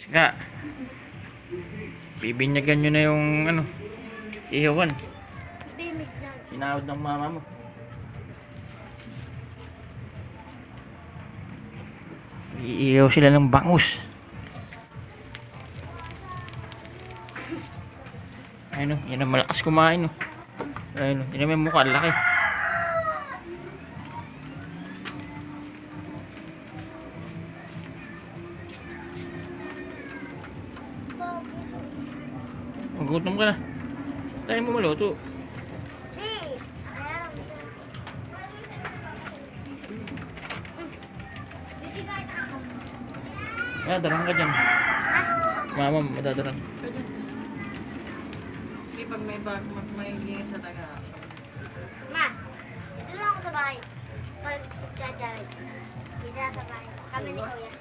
Nga, bibinyagan nyo na yung ano, ihawan. Sinahod ng mama mo. Iihaw sila ng bangus. Ayun o, yan ang malakas kumain o. Ayun o, yan ang may mukha, laki. Magutom ka na. Tayo mo maluto. Darang ka dyan. Mama, madadarang. Hindi pag may gingas sa taga. Ma, dito lang ako sa bahay. Pag jajarit. Dito lang sa bahay. Kami ni Kuya.